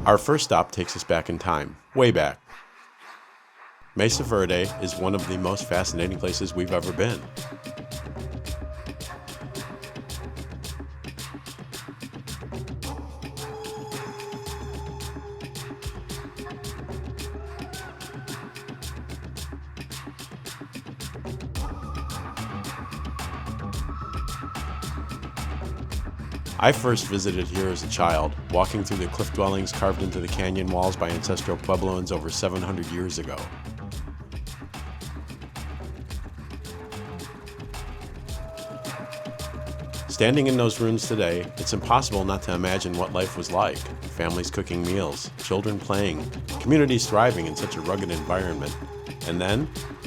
Our first stop takes us back in time, way back. Mesa Verde is one of the most fascinating places we've ever been. I first visited here as a child, walking through the cliff dwellings carved into the canyon walls by ancestral Puebloans over 700 years ago. Standing in those ruins today, it's impossible not to imagine what life was like. Families cooking meals, children playing, communities thriving in such a rugged environment. And then,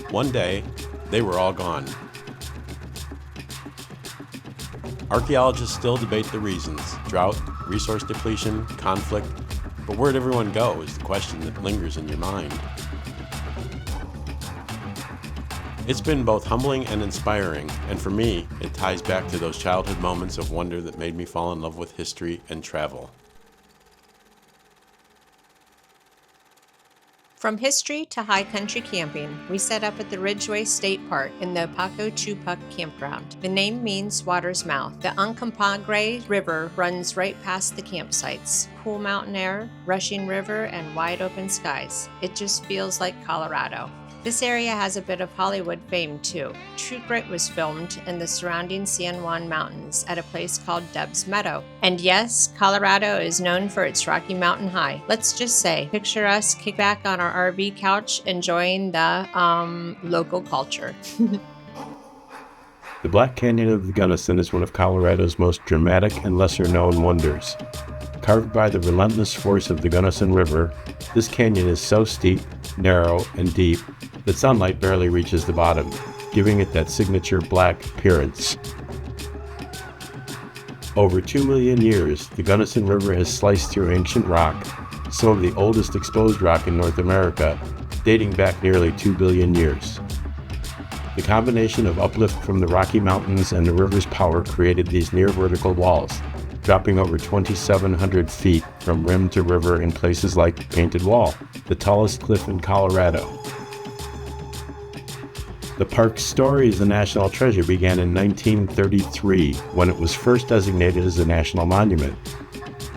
one day, they were all gone. Archaeologists still debate the reasons: drought, resource depletion, conflict, but where'd everyone go is the question that lingers in your mind. It's been both humbling and inspiring, and for me, it ties back to those childhood moments of wonder that made me fall in love with history and travel. From history to high country camping, we set up at the Ridgway State Park in the Paco Chupac campground. The name means water's mouth. The Uncompahgre River runs right past the campsites. Cool mountain air, rushing river, and wide open skies. It just feels like Colorado. This area has a bit of Hollywood fame too. True Grit was filmed in the surrounding San Juan Mountains at a place called Deb's Meadow. And yes, Colorado is known for its Rocky Mountain High. Let's just say, picture us kick back on our RV couch enjoying the, local culture. The Black Canyon of the Gunnison is one of Colorado's most dramatic and lesser-known wonders. Carved by the relentless force of the Gunnison River, this canyon is so steep, narrow, and deep that sunlight barely reaches the bottom, giving it that signature black appearance. Over 2 million years, the Gunnison River has sliced through ancient rock, some of the oldest exposed rock in North America, dating back nearly 2 billion years. The combination of uplift from the Rocky Mountains and the river's power created these near-vertical walls, dropping over 2,700 feet from rim to river in places like Painted Wall, the tallest cliff in Colorado. The park's story as a national treasure began in 1933, when it was first designated as a national monument.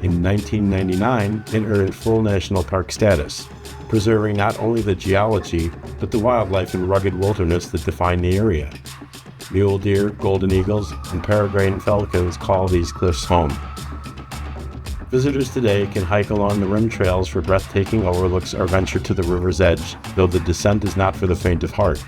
In 1999, it earned full national park status, preserving not only the geology, but the wildlife and rugged wilderness that define the area. Mule deer, golden eagles, and peregrine falcons call these cliffs home. Visitors today can hike along the rim trails for breathtaking overlooks or venture to the river's edge, though the descent is not for the faint of heart.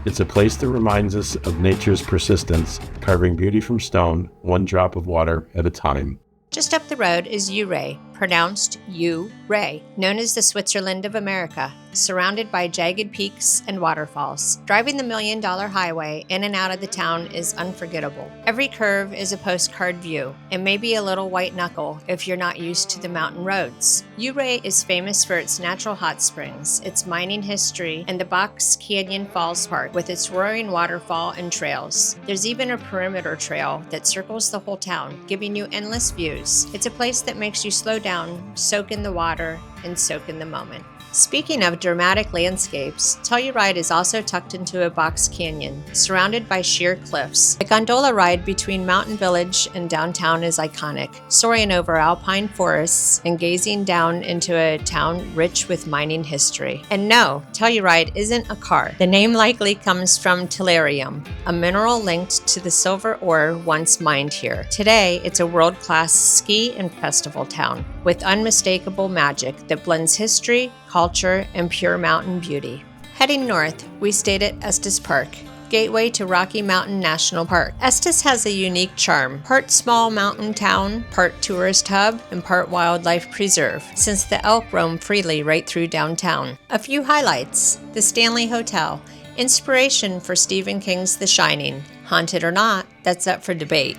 It's a place that reminds us of nature's persistence, carving beauty from stone, one drop of water at a time. Just up the road is Ouray, pronounced U-Ray, known as the Switzerland of America, surrounded by jagged peaks and waterfalls. Driving the $1 Million Highway in and out of the town is unforgettable. Every curve is a postcard view, and maybe a little white knuckle if you're not used to the mountain roads. Ouray is famous for its natural hot springs, its mining history, and the Box Canyon Falls Park with its roaring waterfall and trails. There's even a perimeter trail that circles the whole town, giving you endless views. It's a place that makes you slow down, soak in the water, and soak in the moment. Speaking of dramatic landscapes, Telluride is also tucked into a box canyon, surrounded by sheer cliffs. The gondola ride between Mountain Village and downtown is iconic, soaring over alpine forests and gazing down into a town rich with mining history. And no, Telluride isn't a car. The name likely comes from tellurium, a mineral linked to the silver ore once mined here. Today, it's a world-class ski and festival town with unmistakable magic that blends history, culture, and pure mountain beauty. Heading north, we stayed at Estes Park, gateway to Rocky Mountain National Park. Estes has a unique charm, part small mountain town, part tourist hub, and part wildlife preserve, since the elk roam freely right through downtown. A few highlights: the Stanley Hotel, inspiration for Stephen King's The Shining. Haunted or not, that's up for debate,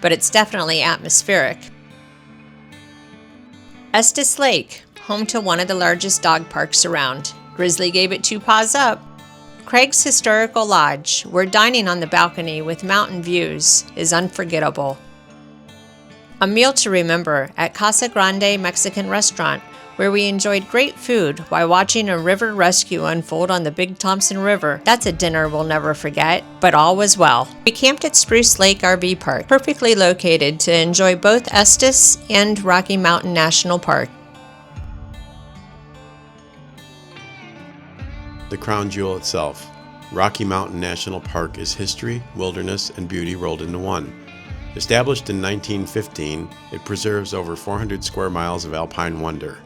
but it's definitely atmospheric. Estes Lake, home to one of the largest dog parks around. Grizzly gave it 2 paws up. Craig's Historical Lodge, where dining on the balcony with mountain views is unforgettable. A meal to remember at Casa Grande Mexican restaurant, where we enjoyed great food while watching a river rescue unfold on the Big Thompson River. That's a dinner we'll never forget, but all was well. We camped at Spruce Lake RV Park, perfectly located to enjoy both Estes and Rocky Mountain National Park. The crown jewel itself, Rocky Mountain National Park, is history, wilderness, and beauty rolled into one. Established in 1915, it preserves over 400 square miles of alpine wonder.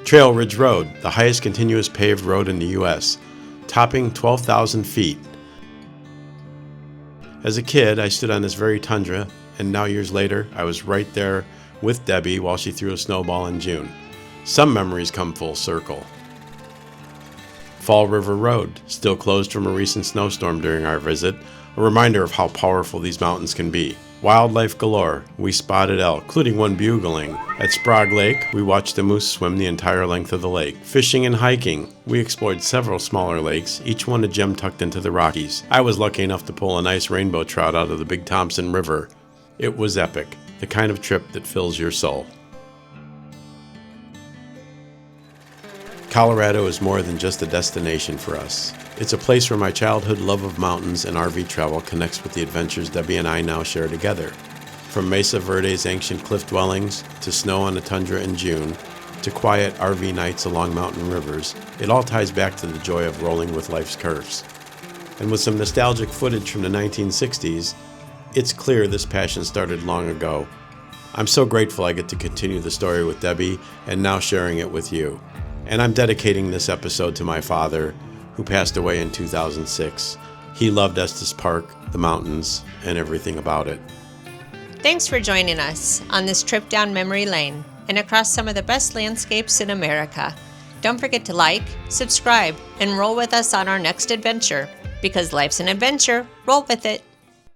Trail Ridge Road, the highest continuous paved road in the U.S., topping 12,000 feet. As a kid, I stood on this very tundra, and now years later, I was right there with Debbie while she threw a snowball in June. Some memories come full circle. Fall River Road, still closed from a recent snowstorm during our visit, a reminder of how powerful these mountains can be. Wildlife galore. We spotted elk, including one bugling. At Sprague Lake, we watched a moose swim the entire length of the lake. Fishing and hiking. We explored several smaller lakes, each one a gem tucked into the Rockies. I was lucky enough to pull a nice rainbow trout out of the Big Thompson River. It was epic, the kind of trip that fills your soul. Colorado is more than just a destination for us. It's a place where my childhood love of mountains and RV travel connects with the adventures Debbie and I now share together. From Mesa Verde's ancient cliff dwellings, to snow on the tundra in June, to quiet RV nights along mountain rivers, it all ties back to the joy of rolling with life's curves. And with some nostalgic footage from the 1960s, it's clear this passion started long ago. I'm so grateful I get to continue the story with Debbie and now sharing it with you. And I'm dedicating this episode to my father, who passed away in 2006. He loved Estes Park, the mountains, and everything about it. Thanks for joining us on this trip down memory lane and across some of the best landscapes in America. Don't forget to like, subscribe, and roll with us on our next adventure, because life's an adventure. Roll with it.